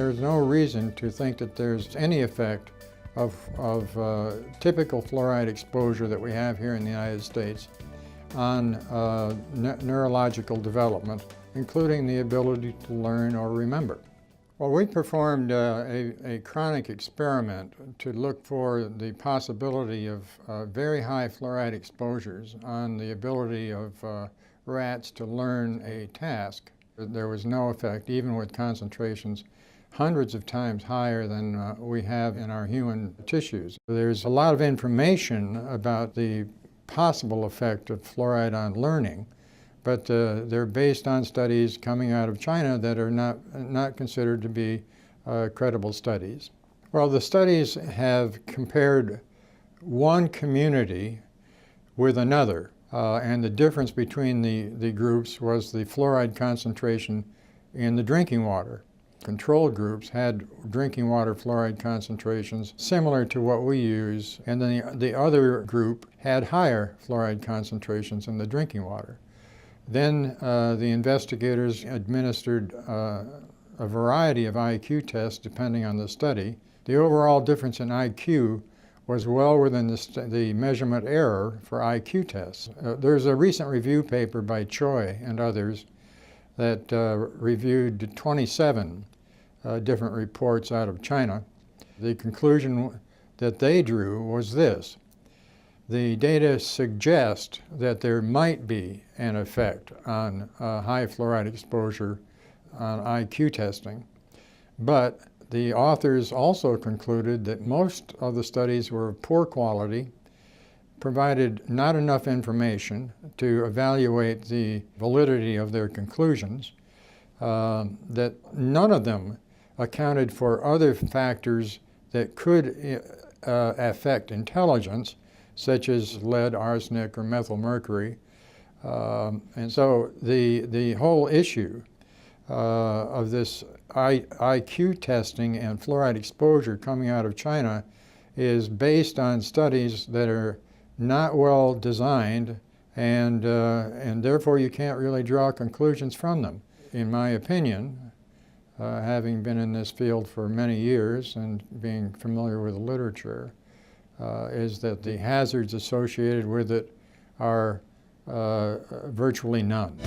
There's no reason to think that there's any effect of typical fluoride exposure that we have here in the United States on neurological development, including the ability to learn or remember. Well, we performed a chronic experiment to look for the possibility of very high fluoride exposures on the ability of rats to learn a task. There was no effect, even with concentrations hundreds of times higher than we have in our human tissues. There's a lot of information about the possible effect of fluoride on learning, but they're based on studies coming out of China that are not considered to be credible studies. Well, the studies have compared one community with another, and the difference between the groups was the fluoride concentration in the drinking water. Control groups had drinking water fluoride concentrations similar to what we use, and then the other group had higher fluoride concentrations in the drinking water. Then the investigators administered a variety of IQ tests depending on the study. The overall difference in IQ was well within the measurement error for IQ tests. There's a recent review paper by Choi and others that reviewed 27 different reports out of China. The conclusion that they drew was this: the data suggest that there might be an effect on high fluoride exposure on IQ testing, but the authors also concluded that most of the studies were of poor quality, provided not enough information to evaluate the validity of their conclusions, that none of them accounted for other factors that could affect intelligence, such as lead, arsenic, or methyl mercury. And so the whole issue of this IQ testing and fluoride exposure coming out of China is based on studies that are not well designed, and therefore you can't really draw conclusions from them. In my opinion, having been in this field for many years and being familiar with the literature, is that the hazards associated with it are virtually none.